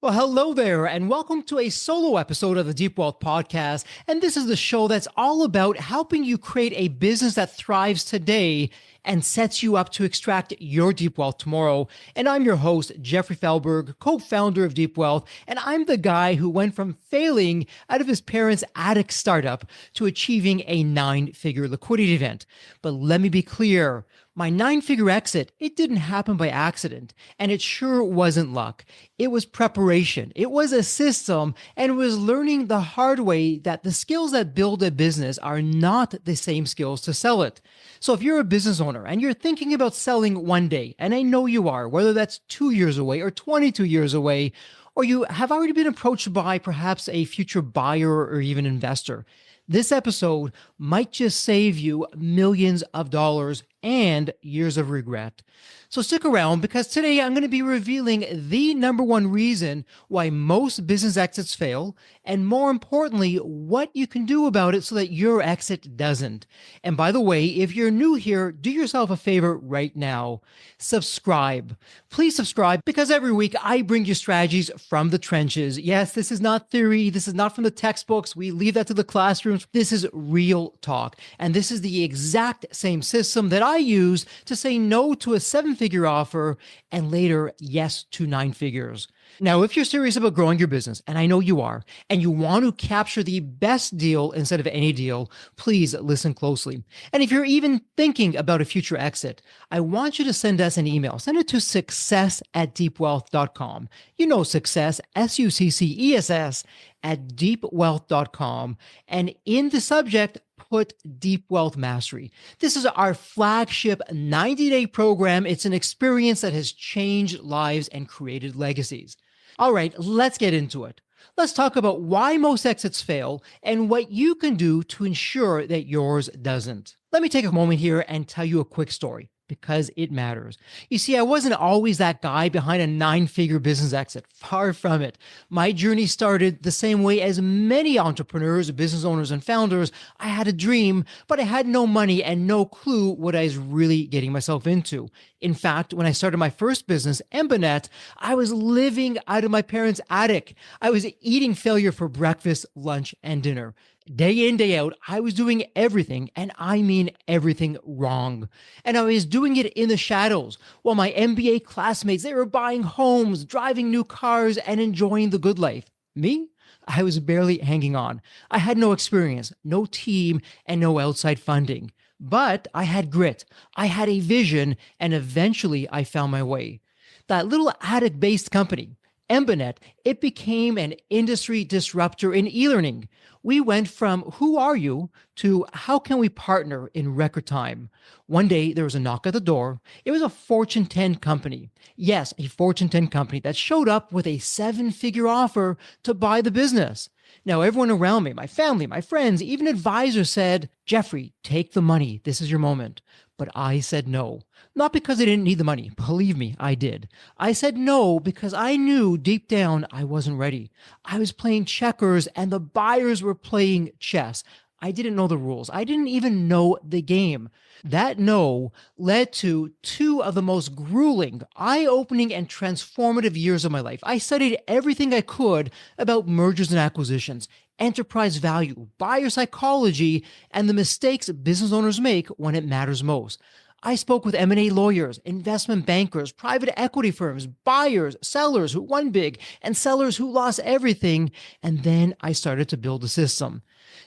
Well, hello there, and welcome to a solo episode of the Deep Wealth Podcast. And this is the show that's all about helping you create a business that thrives today and sets you up to extract your deep wealth tomorrow. And I'm your host, Jeffrey Feldberg, co-founder of Deep Wealth. And I'm the guy who went from failing out of his parents' attic startup to achieving a 9-figure liquidity event. But let me be clear. My 9-figure exit, it didn't happen by accident, and it sure wasn't luck. It was preparation. It was a system, and it was learning the hard way that the skills that build a business are not the same skills to sell it. So if you're a business owner and you're thinking about selling one day, and I know you are, whether that's 2 years away or 22 years away, or you have already been approached by perhaps a future buyer or even investor, this episode might just save you millions of dollars and years of regret. So stick around because today I'm going to be revealing the number one reason why most business exits fail, and more importantly, what you can do about it so that your exit doesn't. And by the way, if you're new here, do yourself a favor right now. Subscribe. Please subscribe because every week I bring you strategies from the trenches. Yes, this is not theory. This is not from the textbooks. We leave that to the classrooms. This is real talk. And this is the exact same system that I use to say no to a 7-figure offer and later yes to 9 figures. Now, if you're serious about growing your business, and I know you are, and you want to capture the best deal instead of any deal, please listen closely. And if you're even thinking about a future exit, I want you to send us an email. Send it to success@deepwealth.com. You know success, SUCCESS, at deepwealth.com. And in the subject, put Deep Wealth Mastery. This is our flagship 90-day program. It's an experience that has changed lives and created legacies. All right, let's get into it. Let's talk about why most exits fail and what you can do to ensure that yours doesn't. Let me take a moment here and tell you a quick story, because it matters. You see, I wasn't always that guy behind a 9-figure business exit. Far from it. My journey started the same way as many entrepreneurs, business owners, and founders. I had a dream, but I had no money and no clue what I was really getting myself into. In fact, when I started my first business, Embanet, I was living out of my parents' attic. I was eating failure for breakfast, lunch, and dinner. Day in, day out, I was doing everything, and I mean everything, wrong. And I was doing it in the shadows, while my MBA classmates, they were buying homes, driving new cars, and enjoying the good life. Me? I was barely hanging on. I had no experience, no team, and no outside funding. But I had grit, I had a vision, and eventually I found my way. That little attic-based company, Embanet, it became an industry disruptor in e-learning. We went from who are you to how can we partner in record time. One day there was a knock at the door. It was a Fortune 10 company. Yes, a Fortune 10 company that showed up with a 7-figure offer to buy the business. Now, everyone around me, my family, my friends, even advisors said, Jeffrey, take the money. This is your moment. But I said no. Not because I didn't need the money. Believe me, I did. I said no because I knew deep down I wasn't ready. I was playing checkers and the buyers were playing chess. I didn't know the rules. I didn't even know the game. That no led to 2 of the most grueling, eye-opening, and transformative years of my life. I studied everything I could about mergers and acquisitions, enterprise value, buyer psychology, and the mistakes business owners make when it matters most. I spoke with M&A lawyers, investment bankers, private equity firms, buyers, sellers who won big, and sellers who lost everything, and then I started to build a system.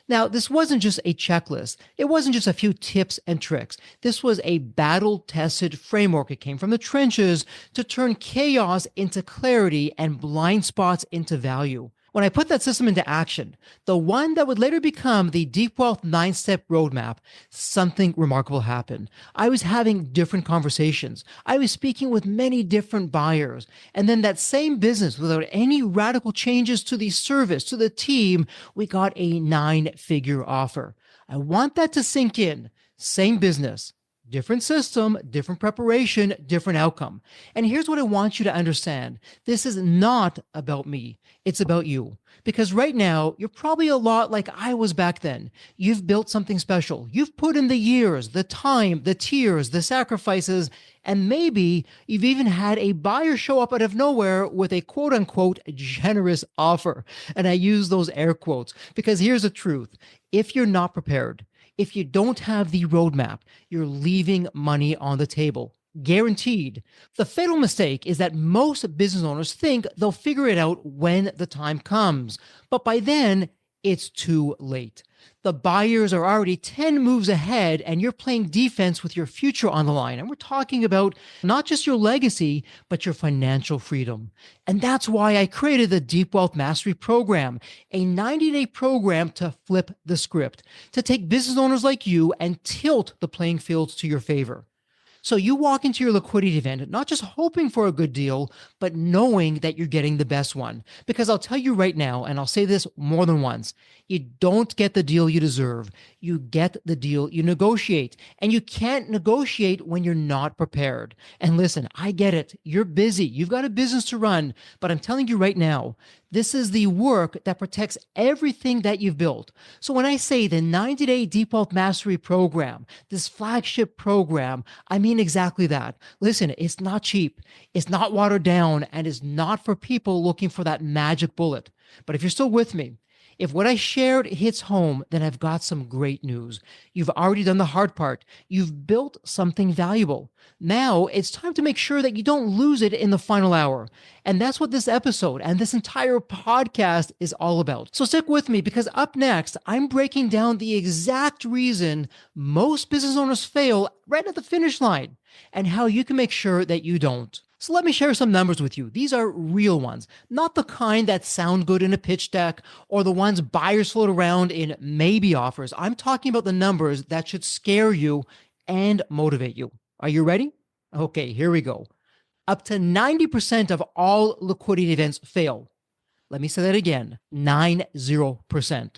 Now, this wasn't just a checklist. It wasn't just a few tips and tricks. This was a battle-tested framework. It came from the trenches to turn chaos into clarity and blind spots into value. When I put that system into action, the one that would later become the Deep Wealth 9-step roadmap, something remarkable happened. I was having different conversations. I was speaking with many different buyers. And then that same business, without any radical changes to the service, to the team, we got a 9-figure offer. I want that to sink in. Same business. Different system, different preparation, different outcome. And here's what I want you to understand. This is not about me. It's about you. Because right now, you're probably a lot like I was back then. You've built something special. You've put in the years, the time, the tears, the sacrifices, And maybe you've even had a buyer show up out of nowhere with a quote unquote generous offer. And I use those air quotes because here's the truth. If you're not prepared, if you don't have the roadmap, you're leaving money on the table. Guaranteed. The fatal mistake is that most business owners think they'll figure it out when the time comes. But by then, it's too late. The buyers are already 10 moves ahead, and you're playing defense with your future on the line. And we're talking about not just your legacy, but your financial freedom. And that's why I created the Deep Wealth Mastery Program, a 90-day program to flip the script, to take business owners like you and tilt the playing fields to your favor. So you walk into your liquidity event, not just hoping for a good deal, but knowing that you're getting the best one. Because I'll tell you right now, and I'll say this more than once, you don't get the deal you deserve. You get the deal you negotiate. And you can't negotiate when you're not prepared. And listen, I get it. You're busy. You've got a business to run. But I'm telling you right now, this is the work that protects everything that you've built. So when I say the 90-day Deep Wealth Mastery Program, this flagship program, I mean exactly that. Listen, it's not cheap, it's not watered down, and it's not for people looking for that magic bullet. But if you're still with me, if what I shared hits home, then I've got some great news. You've already done the hard part. You've built something valuable. Now it's time to make sure that you don't lose it in the final hour. And that's what this episode and this entire podcast is all about. So stick with me because up next, I'm breaking down the exact reason most business owners fail right at the finish line and how you can make sure that you don't. So let me share some numbers with you. These are real ones, not the kind that sound good in a pitch deck or the ones buyers float around in maybe offers. I'm talking about the numbers that should scare you and motivate you. Are you ready? Okay, here we go. Up to 90% of all liquidity events fail. Let me say that again, 90%.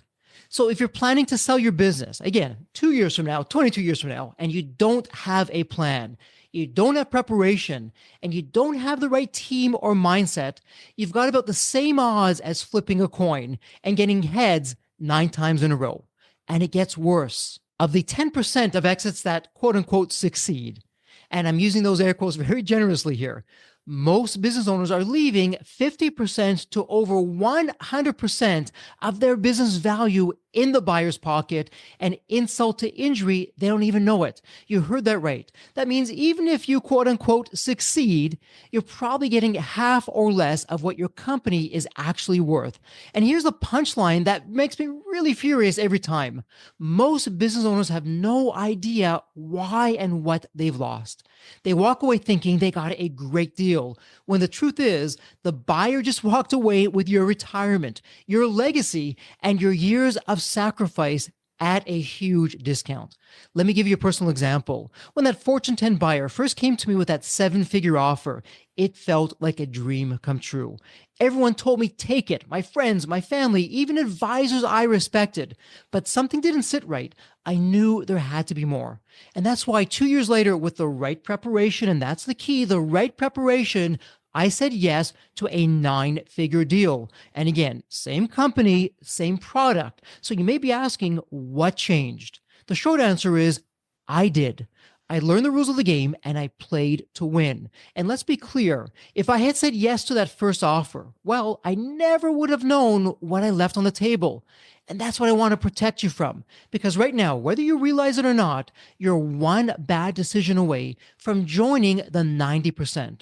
So if you're planning to sell your business, again, 2 years from now, 22 years from now, and you don't have a plan, you don't have preparation, and you don't have the right team or mindset, you've got about the same odds as flipping a coin and getting heads 9 times in a row. And it gets worse. Of the 10% of exits that quote unquote succeed, and I'm using those air quotes very generously here, most business owners are leaving 50% to over 100% of their business value in the buyer's pocket, and insult to injury, they don't even know it. You heard that right. That means even if you quote unquote succeed, you're probably getting half or less of what your company is actually worth. And here's the punchline that makes me really furious every time. Most business owners have no idea why and what they've lost. They walk away thinking they got a great deal, when the truth is the buyer just walked away with your retirement, your legacy, and your years of sacrifice at a huge discount. Let me give you a personal example. When that Fortune 10 buyer first came to me with that 7-figure offer, it felt like a dream come true. Everyone told me, take it. My friends, my family, even advisors I respected. But something didn't sit right. I knew there had to be more. And that's why 2 years later, with the right preparation, and that's the key, the right preparation, I said yes to a 9-figure deal. And again, same company, same product. So you may be asking, what changed? The short answer is, I did. I learned the rules of the game and I played to win. And let's be clear, if I had said yes to that first offer, well, I never would have known what I left on the table. And that's what I want to protect you from. Because right now, whether you realize it or not, you're one bad decision away from joining the 90%.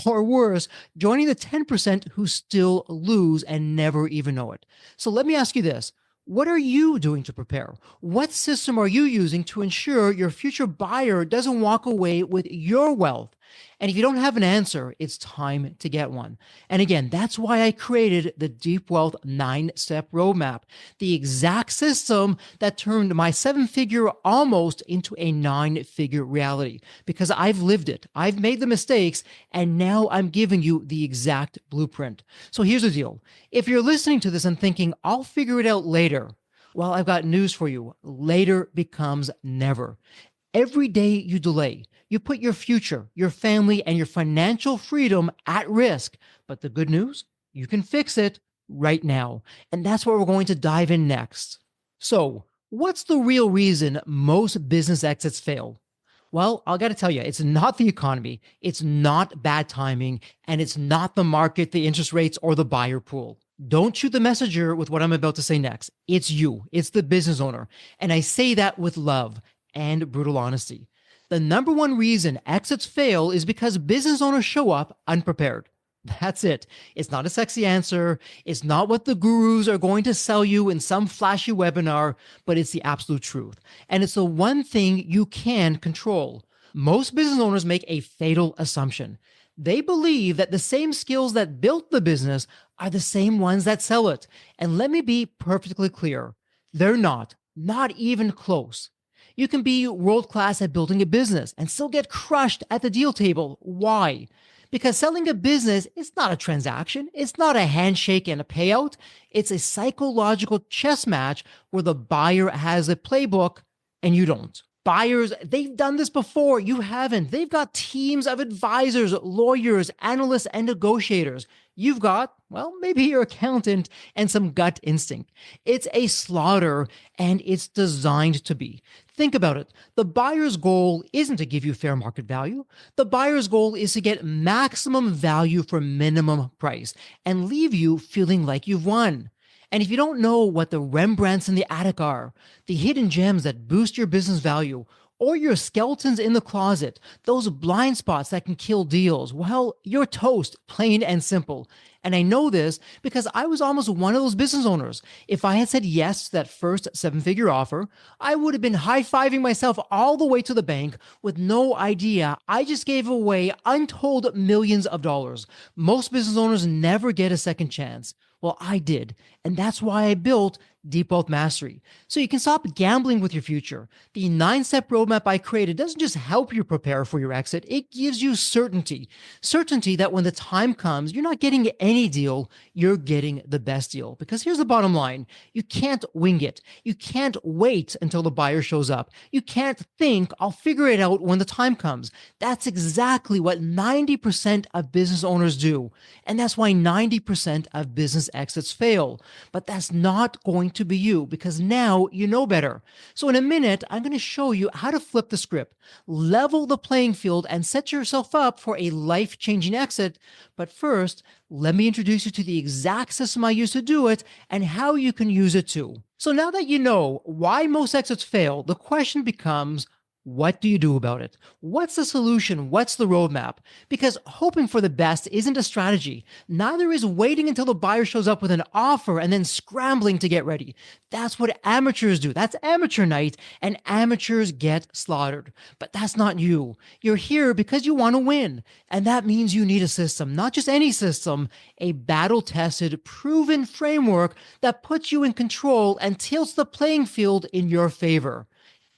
Or worse, joining the 10% who still lose and never even know it. So let me ask you this. What are you doing to prepare? What system are you using to ensure your future buyer doesn't walk away with your wealth? And if you don't have an answer, it's time to get one. And again, that's why I created the Deep Wealth 9-step roadmap, the exact system that turned my 7-figure almost into a 9-figure reality, because I've lived it. I've made the mistakes, and now I'm giving you the exact blueprint. So here's the deal. If you're listening to this and thinking, I'll figure it out later, well, I've got news for you. Later becomes never. Every day you delay, you put your future, your family, and your financial freedom at risk. But the good news, you can fix it right now. And that's what we're going to dive in next. So, what's the real reason most business exits fail? Well, I got to tell you, it's not the economy, it's not bad timing, and it's not the market, the interest rates, or the buyer pool. Don't shoot the messenger with what I'm about to say next. It's you, it's the business owner. And I say that with love and brutal honesty. The number one reason exits fail is because business owners show up unprepared. That's it. It's not a sexy answer. It's not what the gurus are going to sell you in some flashy webinar, but it's the absolute truth. And it's the one thing you can control. Most business owners make a fatal assumption. They believe that the same skills that built the business are the same ones that sell it. And let me be perfectly clear. They're not even close. You can be world class at building a business and still get crushed at the deal table. Why? Because selling a business is not a transaction. It's not a handshake and a payout. It's a psychological chess match where the buyer has a playbook and you don't. Buyers, they've done this before. You haven't. They've got teams of advisors, lawyers, analysts, and negotiators. You've got, well, maybe your accountant and some gut instinct. It's a slaughter and it's designed to be. Think about it. The buyer's goal isn't to give you fair market value. The buyer's goal is to get maximum value for minimum price and leave you feeling like you've won. And if you don't know what the Rembrandts in the attic are, the hidden gems that boost your business value, or your skeletons in the closet, those blind spots that can kill deals, well, you're toast, plain and simple. And I know this because I was almost one of those business owners. If I had said yes to that first seven-figure offer, I would have been high-fiving myself all the way to the bank with no idea I just gave away untold millions of dollars. Most business owners never get a second chance. Well, I did. And that's why I built Deep Wealth Mastery. So you can stop gambling with your future. The 9-step roadmap I created doesn't just help you prepare for your exit, it gives you certainty. Certainty that when the time comes, you're not getting any deal, you're getting the best deal. Because here's the bottom line. You can't wing it. You can't wait until the buyer shows up. You can't think, I'll figure it out when the time comes. That's exactly what 90% of business owners do. And that's why 90% of business exits fail. But that's not going to be you because now you know better. So in a minute, I'm going to show you how to flip the script, level the playing field, and set yourself up for a life-changing exit. But first, let me introduce you to the exact system I use to do it and how you can use it too. So now that you know why most exits fail, the question becomes, what do you do about it? What's the solution? What's the roadmap? Because hoping for the best isn't a strategy. Neither is waiting until the buyer shows up with an offer and then scrambling to get ready. That's what amateurs do. That's amateur night, and amateurs get slaughtered. But that's not you. You're here because you want to win. And that means you need a system, not just any system, a battle-tested, proven framework that puts you in control and tilts the playing field in your favor.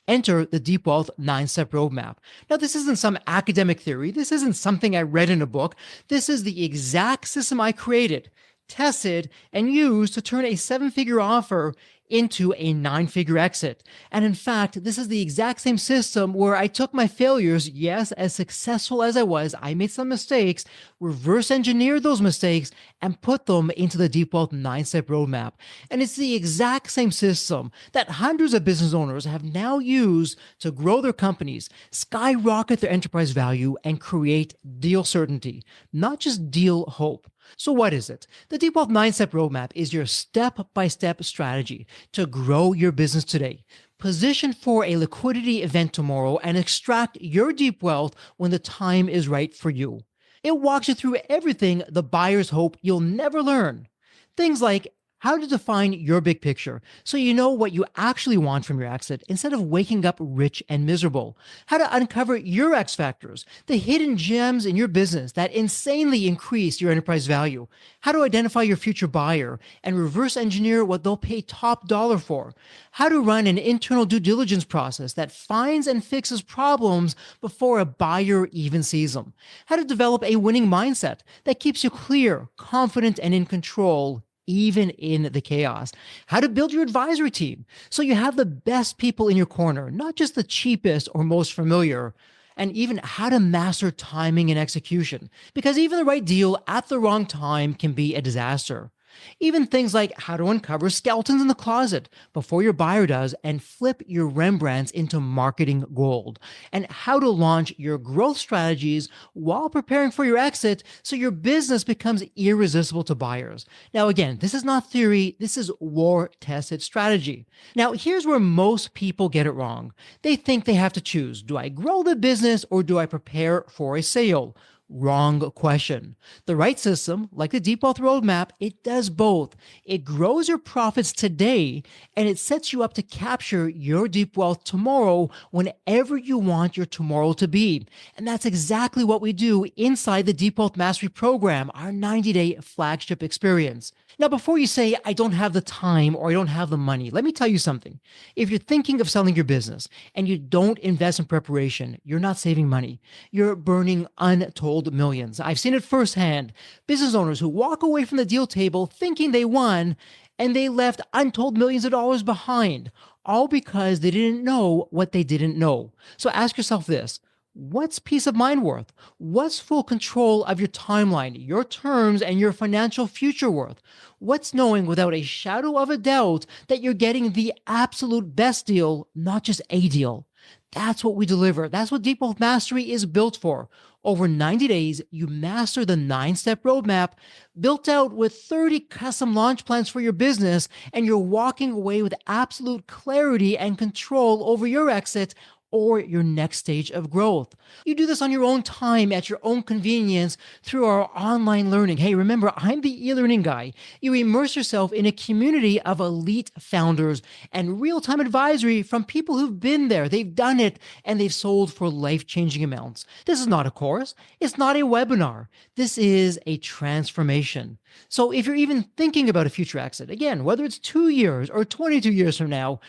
Enter the Deep Wealth 9-step roadmap. Now, this isn't some academic theory. This isn't something I read in a book. This is the exact system I created, tested, and used to turn a 7-figure offer into a 9-figure exit. And in fact, this is the exact same system where I took my failures, yes, as successful as I was, I made some mistakes, reverse engineered those mistakes, and put them into the Deep Wealth 9-step roadmap. And it's the exact same system that hundreds of business owners have now used to grow their companies, skyrocket their enterprise value, and create deal certainty, not just deal hope. So what is it? The Deep Wealth 9-step roadmap is your step-by-step strategy to grow your business today. Position for a liquidity event tomorrow and extract your deep wealth when the time is right for you. It walks you through everything the buyers hope you'll never learn. Things like how to define your big picture so you know what you actually want from your exit instead of waking up rich and miserable. How to uncover your X factors, the hidden gems in your business that insanely increase your enterprise value. How to identify your future buyer and reverse engineer what they'll pay top dollar for. How to run an internal due diligence process that finds and fixes problems before a buyer even sees them. How to develop a winning mindset that keeps you clear, confident, and in control even in the chaos. How to build your advisory team so you have the best people in your corner, not just the cheapest or most familiar. And even how to master timing and execution, because even the right deal at the wrong time can be a disaster. Even things like how to uncover skeletons in the closet before your buyer does and flip your Rembrandts into marketing gold, and how to launch your growth strategies while preparing for your exit so your business becomes irresistible to buyers. Now, again, this is not theory, this is war tested strategy. Now, here's where most people get it wrong. They think they have to choose: do I grow the business or do I prepare for a sale? Wrong question. The right system, like the Deep Wealth Roadmap, it does both. It grows your profits today and it sets you up to capture your deep wealth tomorrow whenever you want your tomorrow to be. And that's exactly what we do inside the Deep Wealth Mastery Program, our 90-day flagship experience. Now, before you say, I don't have the time or I don't have the money, let me tell you something. If you're thinking of selling your business and you don't invest in preparation, you're not saving money. You're burning untold millions. I've seen it firsthand. Business owners who walk away from the deal table thinking they won, and they left untold millions of dollars behind, all because they didn't know what they didn't know. So ask yourself this: what's peace of mind worth? What's full control of your timeline, your terms, and your financial future worth? What's knowing without a shadow of a doubt that you're getting the absolute best deal, not just a deal? That's what we deliver. That's what Deep Wealth Mastery is built for. Over 90 days, you master the 9-step roadmap built out with 30 custom launch plans for your business, and you're walking away with absolute clarity and control over your exit or your next stage of growth. You do this on your own time, at your own convenience, through our online learning. Hey, remember, I'm the e-learning guy. You immerse yourself in a community of elite founders and real-time advisory from people who've been there, they've done it, and they've sold for life-changing amounts. This is not a course. It's not a webinar. This is a transformation. So if you're even thinking about a future exit, again, whether it's 2 years or 22 years from now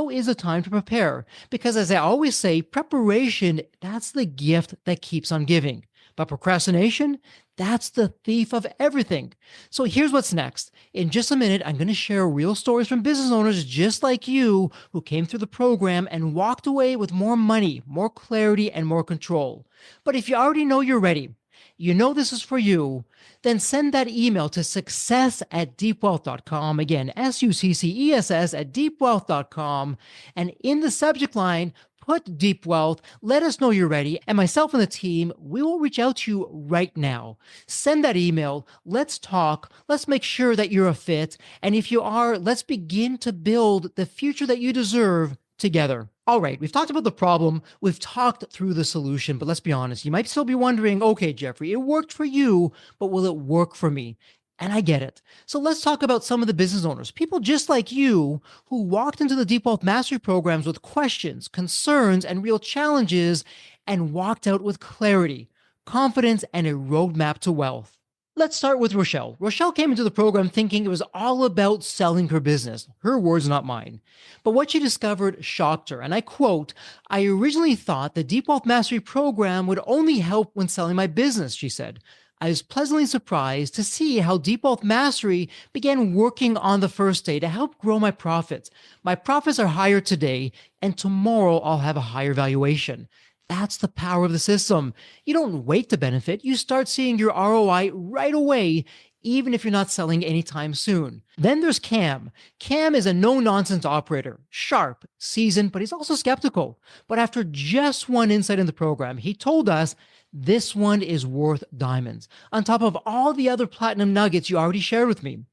is the time to prepare. Because as I always say, preparation, that's the gift that keeps on giving. But procrastination, that's the thief of everything. So here's what's next. In just a minute, I'm going to share real stories from business owners just like you who came through the program and walked away with more money, more clarity, and more control. But if you already know you're ready, you know this is for you, then send that email to success@deepwealth.com. Again, success at deepwealth.com. And in the subject line, put Deep Wealth. Let us know you're ready. And myself and the team, we will reach out to you right now. Send that email. Let's talk. Let's make sure that you're a fit. And if you are, let's begin to build the future that you deserve together. All right, we've talked about the problem, we've talked through the solution, but let's be honest, you might still be wondering, okay, Jeffrey, it worked for you, but will it work for me? And I get it. So let's talk about some of the business owners, people just like you who walked into the Deep Wealth Mastery programs with questions, concerns, and real challenges and walked out with clarity, confidence, and a roadmap to wealth. Let's start with Rochelle. Rochelle came into the program thinking it was all about selling her business. Her words, not mine. But what she discovered shocked her. And I quote, "I originally thought the Deep Wealth Mastery program would only help when selling my business," she said. "I was pleasantly surprised to see how Deep Wealth Mastery began working on the first day to help grow my profits. My profits are higher today, and tomorrow I'll have a higher valuation." That's the power of the system. You don't wait to benefit. You start seeing your ROI right away, even if you're not selling anytime soon. Then there's Cam. Cam is a no-nonsense operator, sharp, seasoned, but he's also skeptical. But after just one insight in the program, he told us this one is worth diamonds, on top of all the other platinum nuggets you already shared with me.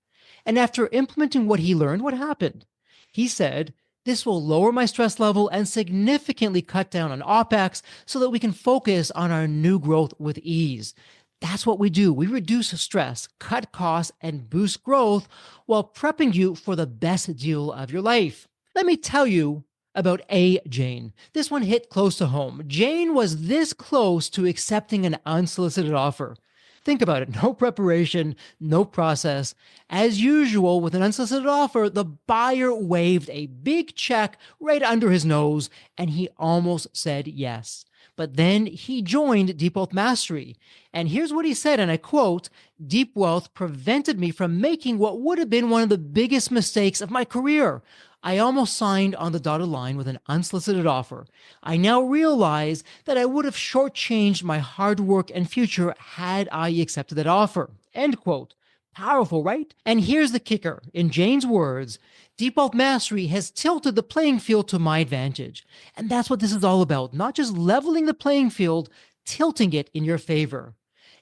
And after implementing what he learned, what happened? He said, "This will lower my stress level and significantly cut down on OPEX so that we can focus on our new growth with ease." That's what we do. We reduce stress, cut costs, and boost growth while prepping you for the best deal of your life. Let me tell you about Jane. This one hit close to home. Jane was this close to accepting an unsolicited offer. Think about it. No preparation, no process. As usual, with an unsolicited offer, the buyer waved a big check right under his nose, and he almost said yes. But then he joined Deep Wealth Mastery. And here's what he said, and I quote, "Deep Wealth prevented me from making what would have been one of the biggest mistakes of my career. I almost signed on the dotted line with an unsolicited offer. I now realize that I would have shortchanged my hard work and future had I accepted that offer." End quote. Powerful, right? And here's the kicker. In Jane's words, Deep Wealth Mastery has tilted the playing field to my advantage. And that's what this is all about, not just leveling the playing field, tilting it in your favor.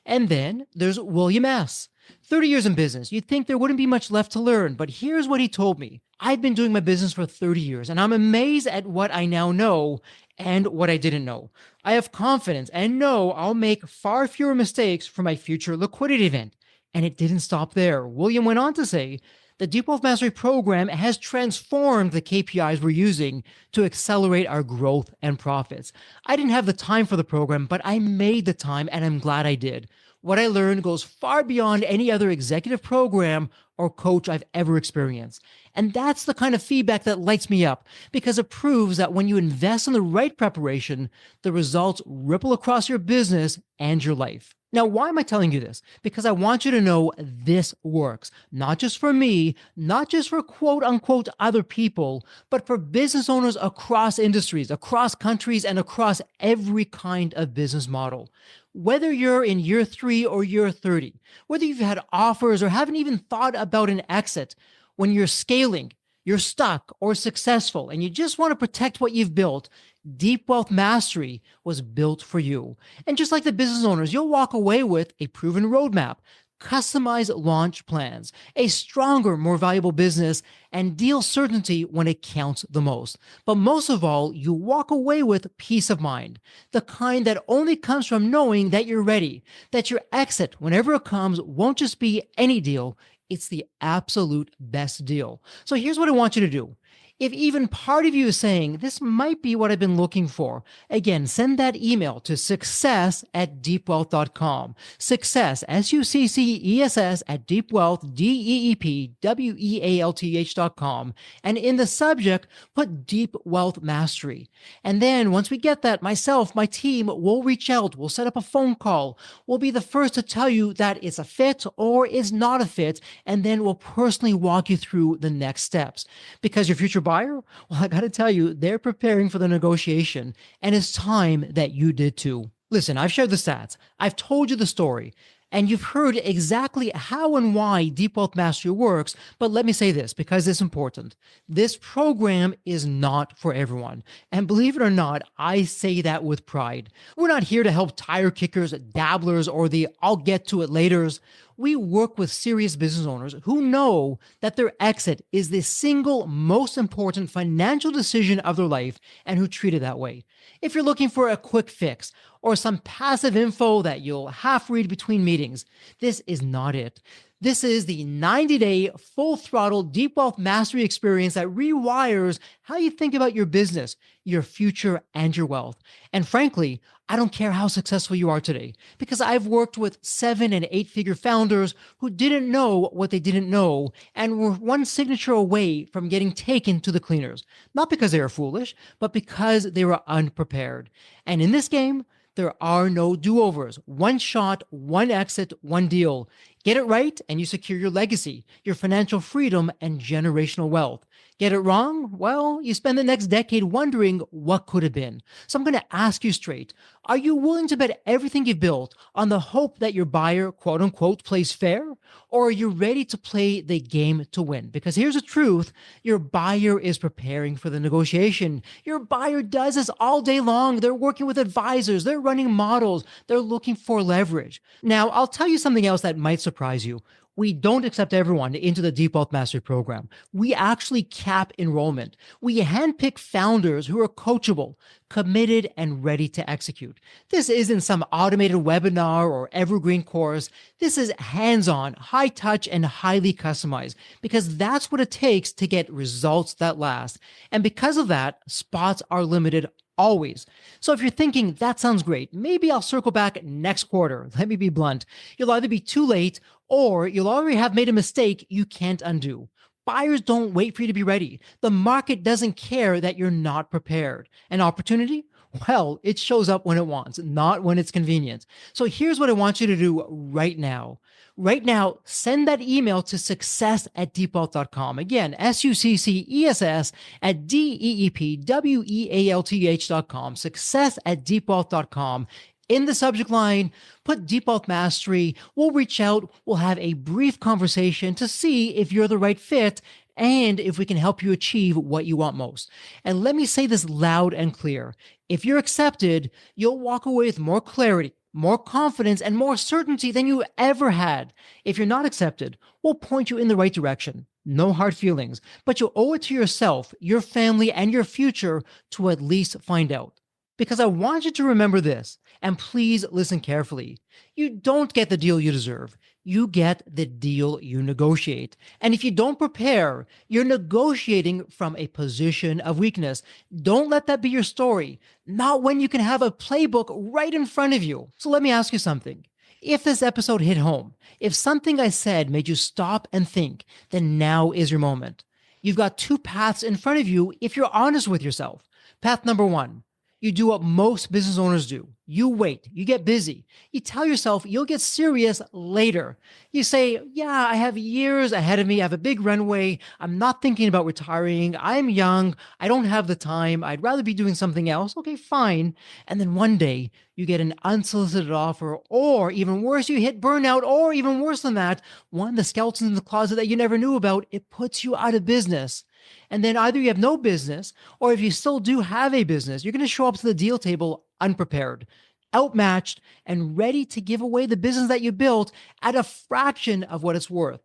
And then there's William S. 30 years in business. You'd think there wouldn't be much left to learn, but here's what he told me. I've been doing my business for 30 years, and I'm amazed at what I now know and what I didn't know. I have confidence and know I'll make far fewer mistakes for my future liquidity event. And it didn't stop there. William went on to say, the Deep Wealth Mastery program has transformed the KPIs we're using to accelerate our growth and profits. I didn't have the time for the program, but I made the time, and I'm glad I did. What I learned goes far beyond any other executive program or coach I've ever experienced. And that's the kind of feedback that lights me up, because it proves that when you invest in the right preparation, the results ripple across your business and your life. Now, why am I telling you this? Because I want you to know this works, not just for me, not just for quote unquote other people, but for business owners across industries, across countries, and across every kind of business model. Whether you're in year 3 or year 30, whether you've had offers or haven't even thought about an exit, when you're scaling, you're stuck or successful, and you just want to protect what you've built, Deep Wealth Mastery was built for you. And just like the business owners, you'll walk away with a proven roadmap, customized launch plans, a stronger, more valuable business, and deal certainty when it counts the most. But most of all, you walk away with peace of mind, the kind that only comes from knowing that you're ready, that your exit, whenever it comes, won't just be any deal, it's the absolute best deal. So here's what I want you to do. If even part of you is saying, this might be what I've been looking for, again, send that email to success@deepwealth.com. Success, SUCCESS at deepwealth, DEEPWEALTH.com. And in the subject, put Deep Wealth Mastery. And then once we get that, myself, my team will reach out. We'll set up a phone call. We'll be the first to tell you that it's a fit or is not a fit. And then we'll personally walk you through the next steps. Because your future buyer, well, I got to tell you, they're preparing for the negotiation, and it's time that you did too. Listen, I've shared the stats. I've told you the story, and you've heard exactly how and why Deep Wealth Mastery works. But let me say this, because it's important. This program is not for everyone. And believe it or not, I say that with pride. We're not here to help tire kickers, dabblers, or the I'll get to it laters. We work with serious business owners who know that their exit is the single most important financial decision of their life, and who treat it that way. If you're looking for a quick fix or some passive info that you'll half read between meetings, this is not it. This is the 90-day full-throttle Deep Wealth Mastery experience that rewires how you think about your business, your future, and your wealth. And frankly, I don't care how successful you are today, because I've worked with 7- and 8-figure founders who didn't know what they didn't know and were one signature away from getting taken to the cleaners. Not because they were foolish, but because they were unprepared. And in this game, there are no do-overs. One shot, one exit, one deal. Get it right, and you secure your legacy, your financial freedom, and generational wealth. Get it wrong? Well, you spend the next decade wondering what could have been. So I'm going to ask you straight. Are you willing to bet everything you've built on the hope that your buyer, quote unquote, plays fair? Or are you ready to play the game to win? Because here's the truth. Your buyer is preparing for the negotiation. Your buyer does this all day long. They're working with advisors. They're running models. They're looking for leverage. Now, I'll tell you something else that might surprise you. We don't accept everyone into the Deep Wealth Mastery program. We actually cap enrollment. We handpick founders who are coachable, committed, and ready to execute. This isn't some automated webinar or evergreen course. This is hands-on, high-touch, and highly customized, because that's what it takes to get results that last. And because of that, spots are limited always. So if you're thinking, that sounds great, maybe I'll circle back next quarter. Let me be blunt. You'll either be too late or you'll already have made a mistake you can't undo. Buyers don't wait for you to be ready. The market doesn't care that you're not prepared. An opportunity? Well, it shows up when it wants, not when it's convenient. So here's what I want you to do right now. Right now, send that email to success@deepwealth.com. Again, SUCCESS at DEEPWEALTH.com. Success@deepwealth.com. In the subject line, put Deep Wealth Mastery. We'll reach out. We'll have a brief conversation to see if you're the right fit and if we can help you achieve what you want most. And let me say this loud and clear. If you're accepted, you'll walk away with more clarity, more confidence, and more certainty than you ever had. If you're not accepted, we'll point you in the right direction. No hard feelings, but you owe it to yourself, your family, and your future to at least find out. Because I want you to remember this, and please listen carefully. You don't get the deal you deserve. You get the deal you negotiate. And if you don't prepare, you're negotiating from a position of weakness. Don't let that be your story. Not when you can have a playbook right in front of you. So let me ask you something. If this episode hit home, if something I said made you stop and think, then now is your moment. You've got two paths in front of you if you're honest with yourself. Path number one, you do what most business owners do. You wait, you get busy. You tell yourself you'll get serious later. You say, yeah, I have years ahead of me. I have a big runway. I'm not thinking about retiring. I'm young. I don't have the time. I'd rather be doing something else. Okay, fine. And then one day you get an unsolicited offer, or even worse, you hit burnout, or even worse than that, one of the skeletons in the closet that you never knew about, it puts you out of business. And then either you have no business, or if you still do have a business, you're going to show up to the deal table unprepared, outmatched, and ready to give away the business that you built at a fraction of what it's worth.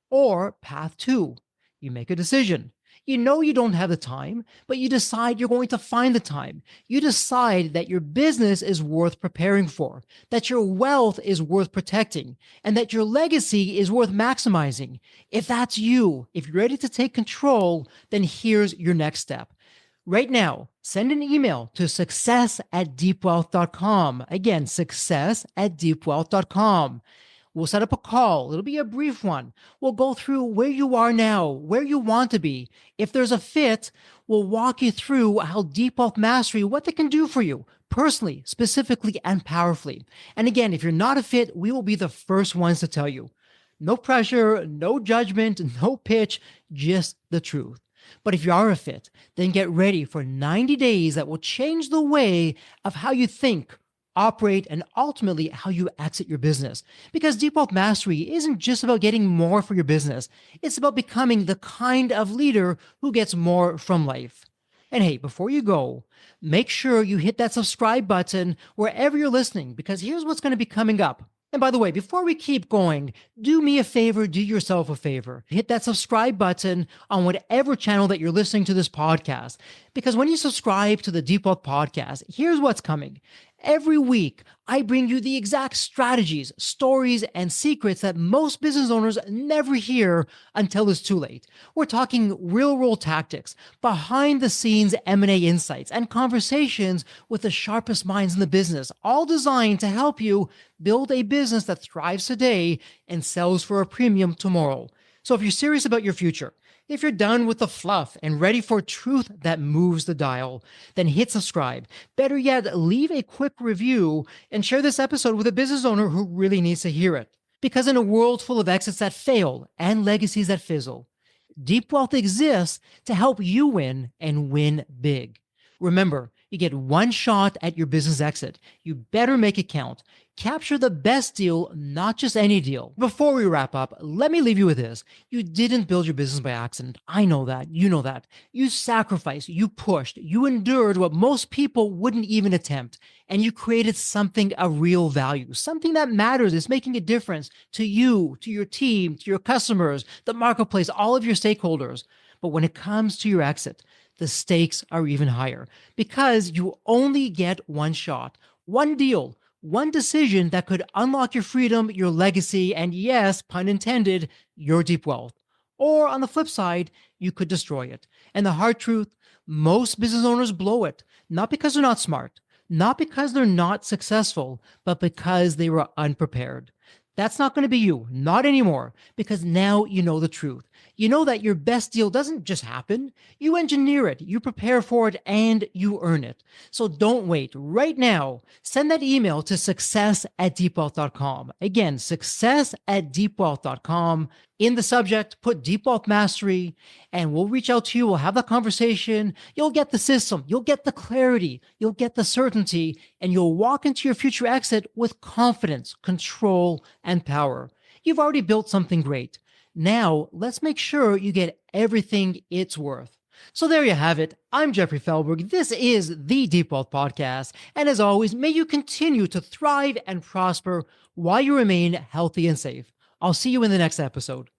Or path two, you make a decision. You know you don't have the time, but you decide you're going to find the time. You decide that your business is worth preparing for, that your wealth is worth protecting, and that your legacy is worth maximizing. If that's you, if you're ready to take control, then here's your next step. Right now, send an email to success@deepwealth.com. Again, success@deepwealth.com. We'll set up a call. It'll be a brief one. We'll go through where you are now, where you want to be. If there's a fit, we'll walk you through how Deep Wealth Mastery, what they can do for you personally, specifically, and powerfully. And again, if you're not a fit, we will be the first ones to tell you. No pressure, no judgment, no pitch, just the truth. But if you are a fit, then get ready for 90 days that will change the way of how you think, operate, and ultimately how you exit your business. Because Deep Wealth Mastery isn't just about getting more for your business. It's about becoming the kind of leader who gets more from life. And hey, before you go, make sure you hit that subscribe button wherever you're listening, because here's what's going to be coming up. And by the way, before we keep going, do me a favor, do yourself a favor. Hit that subscribe button on whatever channel that you're listening to this podcast. Because when you subscribe to the Deep Wealth Podcast, here's what's coming. Every week, I bring you the exact strategies, stories, and secrets that most business owners never hear until it's too late. We're talking real-world tactics, behind-the-scenes M&A insights, and conversations with the sharpest minds in the business, all designed to help you build a business that thrives today and sells for a premium tomorrow. So if you're serious about your future, if you're done with the fluff and ready for truth that moves the dial, then hit subscribe. Better yet, leave a quick review and share this episode with a business owner who really needs to hear it. Because in a world full of exits that fail and legacies that fizzle, Deep Wealth exists to help you win and win big. Remember, you get one shot at your business exit. You better make it count. Capture the best deal, not just any deal. Before we wrap up, let me leave you with this. You didn't build your business by accident. I know that. You know that. You sacrificed, you pushed, you endured what most people wouldn't even attempt, and you created something of real value, something that matters, is making a difference to you, to your team, to your customers, the marketplace, all of your stakeholders. But when it comes to your exit, the stakes are even higher because you only get one shot, one deal, one decision that could unlock your freedom, your legacy, and yes, pun intended, your deep wealth. Or on the flip side, you could destroy it. And the hard truth, most business owners blow it, not because they're not smart, not because they're not successful, but because they were unprepared. That's not going to be you, not anymore, because now you know the truth. You know that your best deal doesn't just happen. You engineer it, you prepare for it, and you earn it. So don't wait. Right now, send that email to success@deepwealth.com. Again, success@deepwealth.com. In the subject, put Deep Wealth Mastery, and we'll reach out to you. We'll have that conversation. You'll get the system, you'll get the clarity, you'll get the certainty, and you'll walk into your future exit with confidence, control, and power. You've already built something great. Now, let's make sure you get everything it's worth. So there you have it. I'm Jeffrey Feldberg. This is the Deep Wealth Podcast. And as always, may you continue to thrive and prosper while you remain healthy and safe. I'll see you in the next episode.